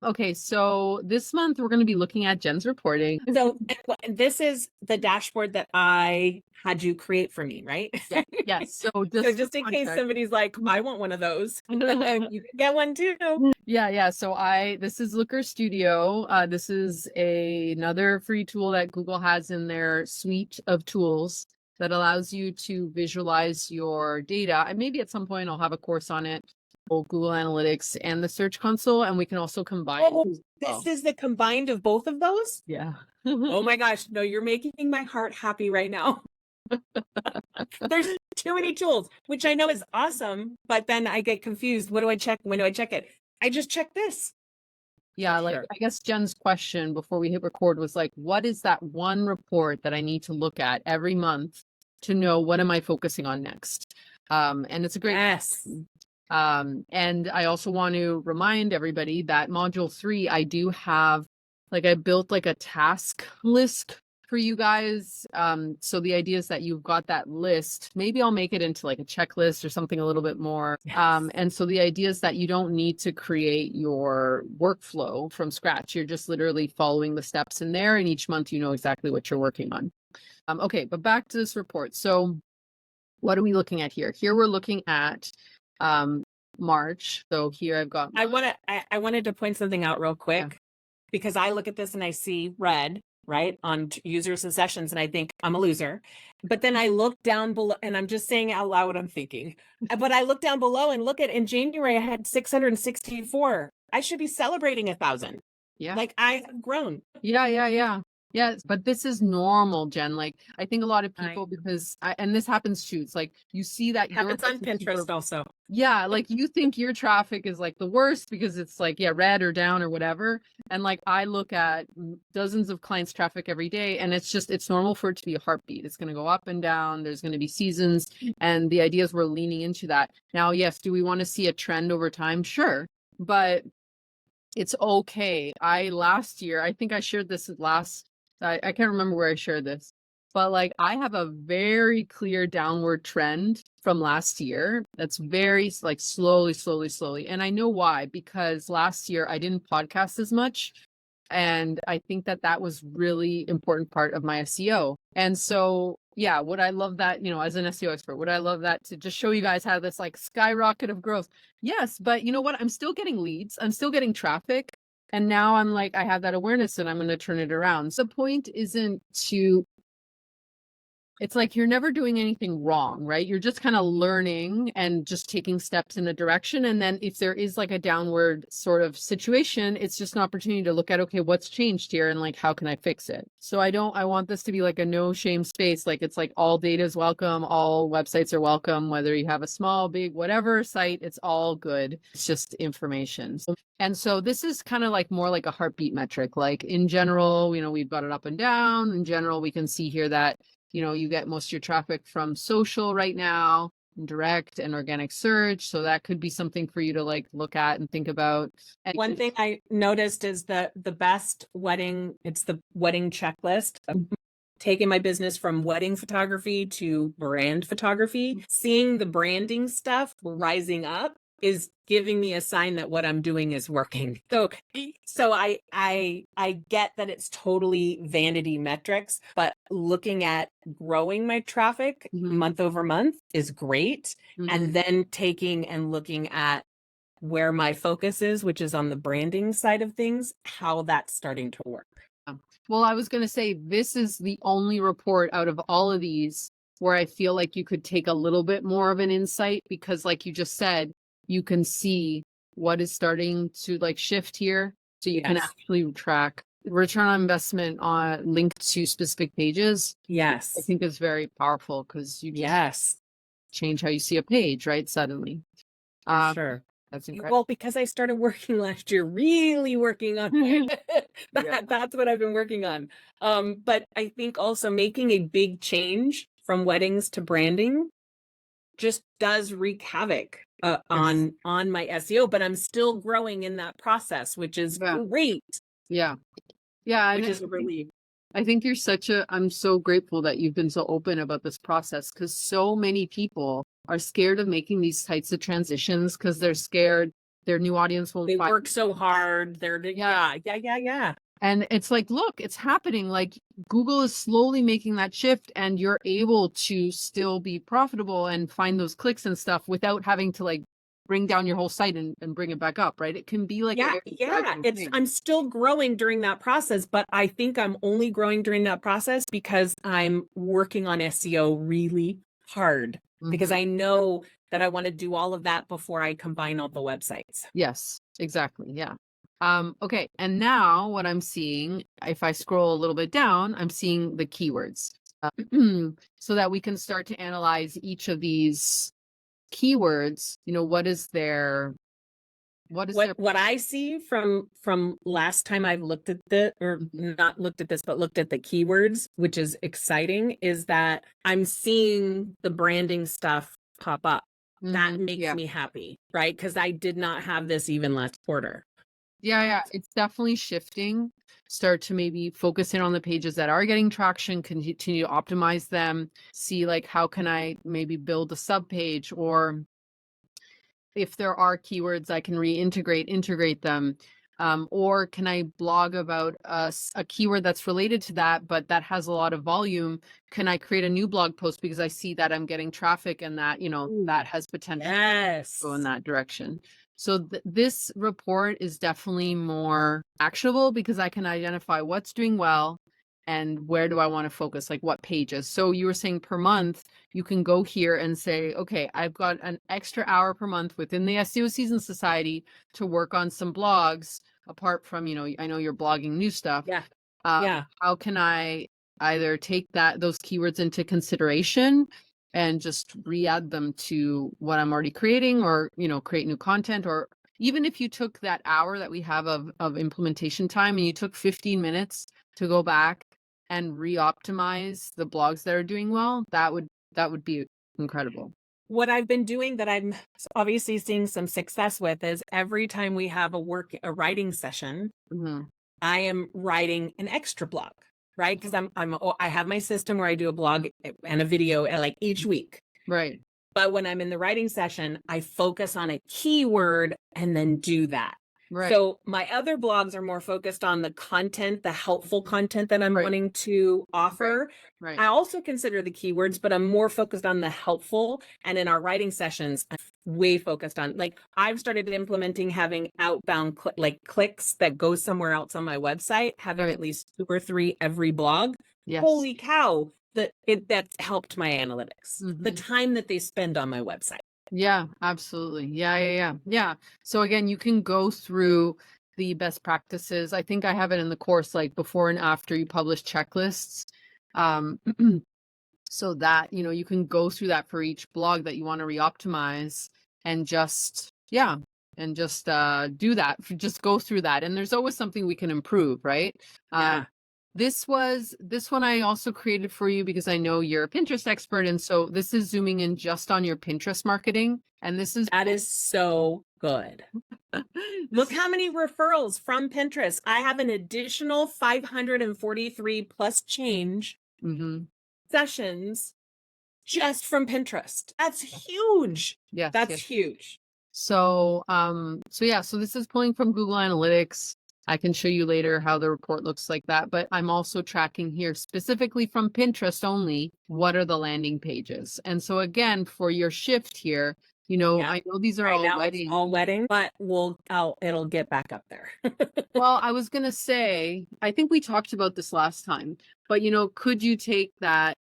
Okay, so this month we're going to be looking at Jen's reporting. So this is the dashboard that I had you create for me, right? Yes. So So just in case somebody's like, I want one of those, you can get one too. Yeah. So this is Looker Studio. This is another free tool that Google has in their suite of tools that allows you to visualize your data. And maybe at some point I'll have a course on it, both Google Analytics and the Search Console, and we can also combine. This is the combined of both of those? Yeah. Oh my gosh, no, you're making my heart happy right now. There's too many tools, which I know is awesome, but then I get confused. What do I check? When do I check it? I just check this. Yeah, like I guess Jen's question before we hit record was like, what is that one report that I need to look at every month to know what am I focusing on next? And it's a great question. And I also want to remind everybody that module 3, I do have I built like a task list for you guys. So the idea is that you've got that list. Maybe I'll make it into like a checklist or something a little bit more. Yes. And so the idea is that you don't need to create your workflow from scratch. You're just literally following the steps in there, and each month you know exactly what you're working on. Okay, but back to this report. So what are we looking at here? Here we're looking at March. So here I've got I wanted to point something out real quick, because I look at this and I see red, right, on users and sessions, and I think I'm a loser. But then I look down below, and I'm just saying out loud what I'm thinking. But I look down below and look at, in January I had 664. I should be celebrating 1,000. Yeah. Like, I have grown. Yeah. Yes, but this is normal, Jen. Like, I think a lot of people, and this happens too. It's like you see that happens on Pinterest also. Yeah, like you think your traffic is like the worst because it's like, red or down or whatever. And like I look at dozens of clients' traffic every day, and it's normal for it to be a heartbeat. It's going to go up and down. There's going to be seasons, and the idea is we're leaning into that. Now, yes, do we want to see a trend over time? Sure, but it's okay. Last year, I think I shared this I can't remember where I shared this, but like I have a very clear downward trend from last year. That's very like slowly. And I know why, because last year I didn't podcast as much. And I think that was really important part of my SEO. And so, yeah, would I love that, as an SEO expert, would I love that to just show you guys how this like skyrocket of growth? Yes, but you know what? I'm still getting leads. I'm still getting traffic. And now I'm like, I have that awareness and I'm going to turn it around. So the point isn't it's like you're never doing anything wrong, right? You're just kind of learning and just taking steps in a direction. And then if there is like a downward sort of situation, it's just an opportunity to look at, okay, what's changed here and like, how can I fix it? So I want this to be like a no shame space. Like it's like all data is welcome. All websites are welcome, whether you have a small, big, whatever site, it's all good. It's just information. And so this is kind of like more like a heartbeat metric. Like in general, we've got it up and down. In general, we can see here that you get most of your traffic from social right now, direct and organic search. So that could be something for you to like look at and think about. And one thing I noticed is that the best wedding, it's the wedding checklist. Taking my business from wedding photography to brand photography, seeing the branding stuff rising up is giving me a sign that what I'm doing is working. So I get that it's totally vanity metrics, but looking at growing my traffic month over month is great. And then taking and looking at where my focus is, which is on the branding side of things, how that's starting to work. Well, I was going to say, this is the only report out of all of these where I feel like you could take a little bit more of an insight, because like you just said, you can see what is starting to like shift here. So you can actually track return on investment on linked to specific pages. Yes. I think is very powerful, because you just change how you see a page, right? Suddenly. Sure. That's incredible. Well, because I started working last year, really working on that's what I've been working on. But I think also making a big change from weddings to branding just does wreak havoc on my SEO, but I'm still growing in that process, which is great. Yeah. Which is a relief. I think I'm so grateful that you've been so open about this process, because so many people are scared of making these types of transitions because they're scared their new audience won't They find. work so hard. Yeah. And it's like, look, it's happening. Like Google is slowly making that shift, and you're able to still be profitable and find those clicks and stuff without having to like bring down your whole site and bring it back up, right? It can be like a gradual thing. I'm still growing during that process, but I think I'm only growing during that process because I'm working on SEO really hard, because I know that I want to do all of that before I combine all the websites. Yes, exactly. Yeah. Okay. And now what I'm seeing, if I scroll a little bit down, I'm seeing the keywords, so that we can start to analyze each of these keywords. You know, what I see from last time I've looked at not looked at this, but looked at the keywords, which is exciting, is that I'm seeing the branding stuff pop up. That makes me happy, right? Because I did not have this even last quarter. Yeah, it's definitely shifting. Start to maybe focus in on the pages that are getting traction, continue to optimize them, see like how can I maybe build a sub page, or if there are keywords I can integrate them. Or can I blog about a keyword that's related to that, but that has a lot of volume? Can I create a new blog post because I see that I'm getting traffic and that, you know, that has potential to go in that direction? So this report is definitely more actionable because I can identify what's doing well and where do I want to focus, like what pages. So you were saying per month, you can go here and say, okay, I've got an extra hour per month within the SEO Seasons Society to work on some blogs apart from, you know, I know you're blogging new stuff. How can I either take those keywords into consideration and just re-add them to what I'm already creating, or, you know, create new content? Or even if you took that hour that we have of implementation time and you took 15 minutes to go back and re-optimize the blogs that are doing well, that would be incredible. What I've been doing that I'm obviously seeing some success with is every time we have a writing session, I am writing an extra blog, right? Because I have my system where I do a blog and a video like each week. Right. But when I'm in the writing session, I focus on a keyword and then do that. Right. So my other blogs are more focused on the content, the helpful content that I'm wanting to offer. Right. I also consider the keywords, but I'm more focused on the helpful. And in our writing sessions, I'm way focused on, like, I've started implementing having outbound clicks that go somewhere else on my website, having at least 2 or 3 every blog. Yes. Holy cow. That's helped my analytics, the time that they spend on my website. Yeah, absolutely. Yeah. So again, you can go through the best practices. I think I have it in the course, like before and after you publish checklists. So that, you know, you can go through that for each blog that you want to re-optimize and just do that. Just go through that. And there's always something we can improve, right? This one I also created for you because I know you're a Pinterest expert. And so this is zooming in just on your Pinterest marketing. And that is so good. Look how many referrals from Pinterest. I have an additional 543 plus change sessions just from Pinterest. That's huge. Yes, that's huge. So so this is pulling from Google Analytics. I can show you later how the report looks like that, but I'm also tracking here specifically from Pinterest only, what are the landing pages? And so again, for your shift here, you know, I know these are all wedding, but it'll get back up there. Well, I was going to say, I think we talked about this last time, but you know, could you take the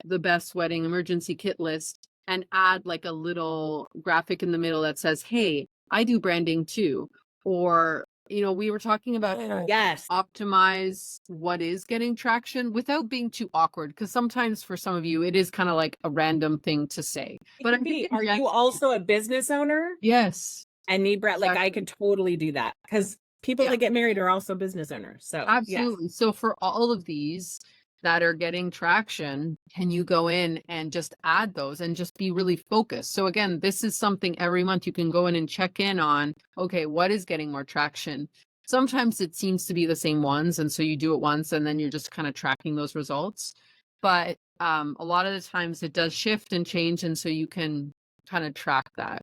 best wedding emergency kit list and add like a little graphic in the middle that says, hey, I do branding too. Or, you know, we were talking about optimize what is getting traction without being too awkward. Because sometimes for some of you, it is kind of like a random thing to say. But are you also a business owner? Yes. And need Brett, like I could totally do that because people that get married are also business owners. So absolutely. So for all of these that are getting traction, can you go in and just add those and just be really focused? So again, this is something every month you can go in and check in on, okay, what is getting more traction? Sometimes it seems to be the same ones. And so you do it once and then you're just kind of tracking those results. But a lot of the times it does shift and change. And so you can kind of track that.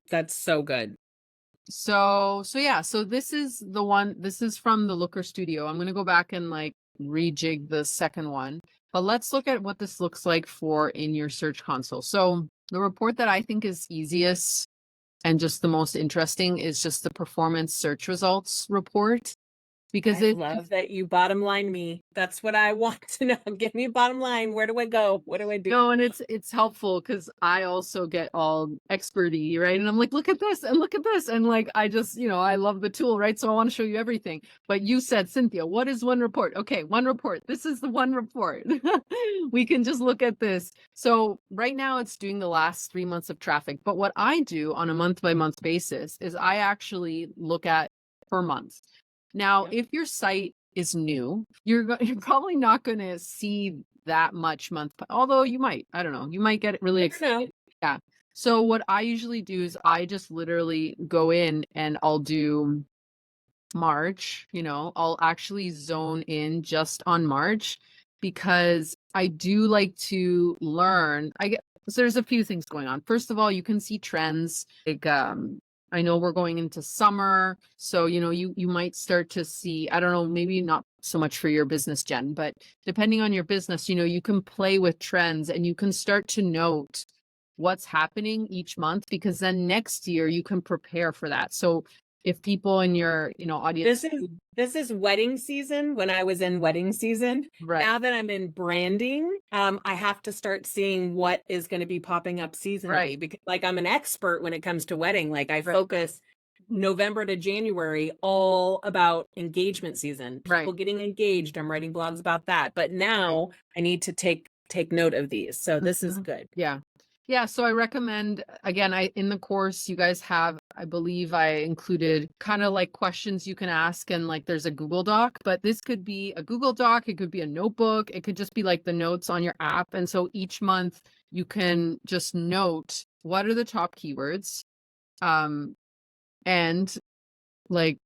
That's so good. So yeah, so this is the one, this is from the Looker Studio. I'm going to go back and like rejig the second one, but let's look at what this looks like for in your search console. So the report that I think is easiest and just the most interesting is just the performance search results report, because I it love that you bottom line me. That's what I want to know. Give me a bottom line. Where do I go? What do I do? no, and it's helpful because I also get all experty, right? And I'm like, look at this and look at this. And like I just, I love the tool, right? So I want to show you everything. But you said, Cynthia, what is one report? Okay, one report. This is the one report. We can just look at this. So right now it's doing the last 3 months of traffic. But what I do on a month by month basis is I actually look at per month. Now, Yep. if your site is new, you're probably not going to see that much although you might, I don't know, you might get really excited. Yeah. So what I usually do is I just literally go in and I'll do March, I'll actually zone in just on March, because I do like to learn. So there's a few things going on. First of all, you can see trends. Like I know we're going into summer, so you might start to see, I don't know, maybe not so much for your business, Jen, but depending on your business, you can play with trends and you can start to note what's happening each month, because then next year you can prepare for that. So if people in your audience, This is wedding season. When I was in wedding season, right, now that I'm in branding, I have to start seeing what is going to be popping up seasonally, right, because like I'm an expert when it comes to wedding. Like I right, focus November to January all about engagement season, right, people getting engaged. I'm writing blogs about that. But now I need to take note of these. So this is Mhm. good. Yeah, so I recommend, again, in the course you guys have, I believe I included kind of like questions you can ask, and like there's a Google Doc, but this could be a Google Doc, it could be a notebook, it could just be like the notes on your app. And so each month you can just note what are the top keywords, and like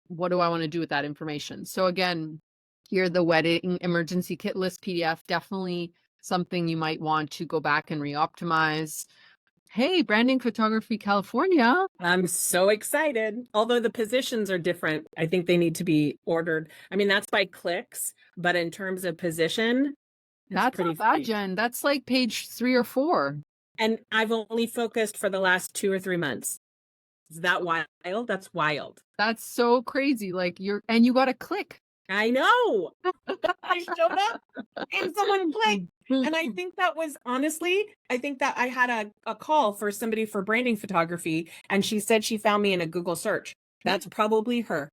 what do I want to do with that information. So again, here the wedding emergency kit list PDF, definitely something you might want to go back and re-optimize. Hey, Branding Photography California. I'm so excited. Although the positions are different, I think they need to be ordered. I mean, that's by clicks, but in terms of position, it's That's pretty not bad, sweet. Jen. That's like page 3 or 4. And I've only focused for the last 2 or 3 months. Is that wild? That's wild. That's so crazy. Like and you got to click. I know. I showed up and someone clicked. And I think that was honestly, I think that I had a call for somebody for branding photography, and she said she found me in a Google search. That's probably her.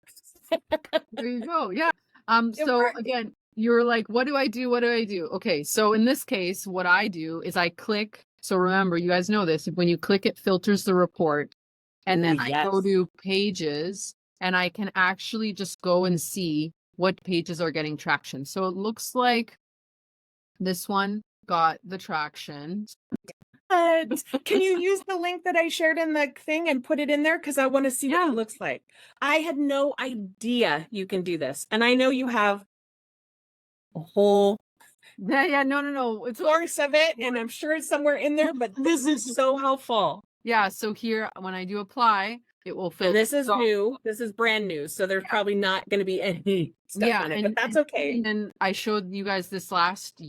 There you go. Yeah. It So worked. again, you're like, what do I do? What do I do? Okay. So in this case, what I do is I click. So remember, you guys know this. When you click, it filters the report. And then Ooh, I go yes. to pages and I can actually just go and see what pages are getting traction. So it looks like this one got the traction. But can you use the link that I shared in the thing and put it in there? Because I want to see what Yeah. it looks like. I had no idea you can do this. And I know you have a whole Yeah. No. It's course of it, and I'm sure it's somewhere in there, but this is so helpful. yeah. So here, when I do apply, it will And filter. this is new. This is brand new. So there's probably not going to be any stuff on it, but that's okay. And I showed you guys this last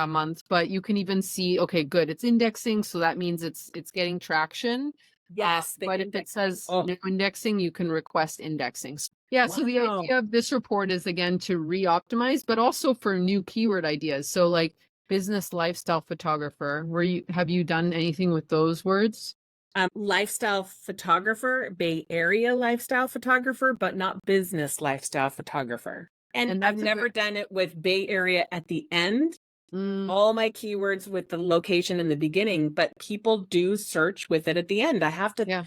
month, but you can even see, okay, good. It's indexing. So that means it's getting traction. Yes. But if it says Oh, no indexing, you can request indexing. Yeah. So the wow. idea of this report is again to re-optimize, but also for new keyword ideas. So like business lifestyle photographer, have you done anything with those words? Lifestyle photographer, Bay Area lifestyle photographer, but not business lifestyle photographer. And I've that's never done it with Bay Area at the end. All my keywords with the location in the beginning, but people do search with it at the end. I have to, Yeah.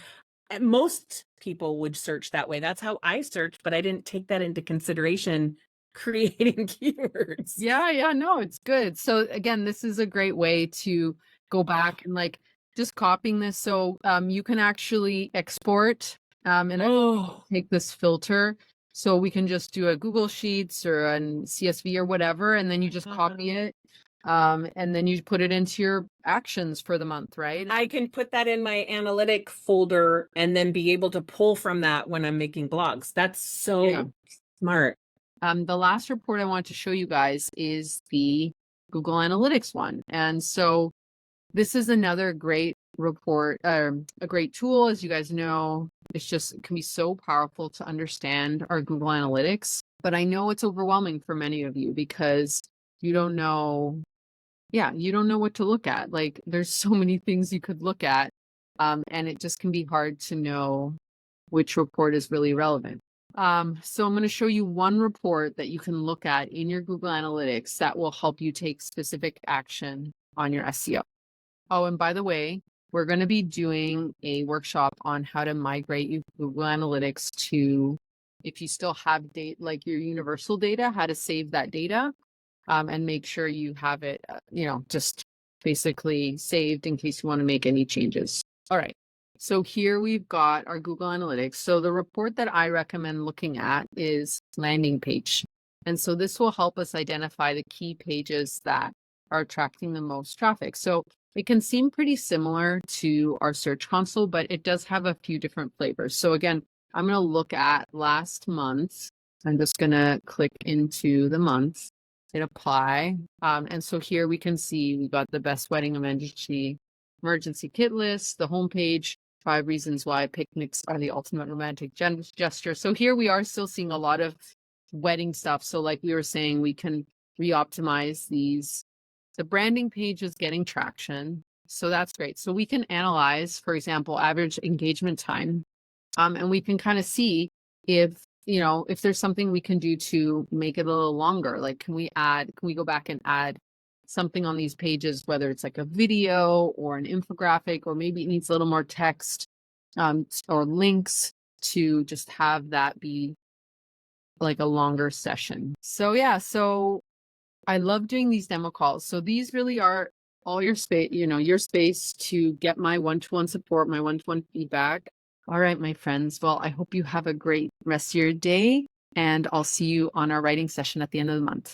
most people would search that way. That's how I searched, but I didn't take that into consideration creating keywords. Yeah, no, it's good. So again, this is a great way to go back and like just copying this. So you can actually export and Oh, take this filter. So we can just do a Google Sheets or a CSV or whatever, and then you just copy it. And then you put it into your actions for the month, right? I can put that in my analytic folder and then be able to pull from that when I'm making blogs. That's so Yeah. smart. The last report I want to show you guys is the Google Analytics one. And so this is another great report, a great tool. As you guys know, it's just, it can be so powerful to understand our Google Analytics. But I know it's overwhelming for many of you because you don't know, you don't know what to look at. Like there's so many things you could look at. And it just can be hard to know which report is really relevant. So I'm going to show you one report that you can look at in your Google Analytics that will help you take specific action on your SEO. Oh, and by the way, we're going to be doing a workshop on how to migrate your Google Analytics to, if you still have data, like your universal data, how to save that data and make sure you have it, just basically saved in case you want to make any changes. All right. So here we've got our Google Analytics. So the report that I recommend looking at is landing page. And so this will help us identify the key pages that are attracting the most traffic. So it can seem pretty similar to our Search Console, but it does have a few different flavors. So again, I'm going to look at last month. I'm just going to click into the month, hit apply. And so here we can see we got the best wedding emergency kit list, the homepage, 5 reasons why picnics are the ultimate romantic gesture. So here we are still seeing a lot of wedding stuff. So like we were saying, we can re-optimize these. The branding page is getting traction. So that's great. So we can analyze, for example, average engagement time. And we can kind of see if there's something we can do to make it a little longer. Like, can we go back and add something on these pages, whether it's like a video or an infographic, or maybe it needs a little more text or links to just have that be like a longer session. So yeah, so I love doing these demo calls. So these really are all your space, your space to get my one-to-one support, my one-to-one feedback. All right, my friends. Well, I hope you have a great rest of your day, and I'll see you on our writing session at the end of the month.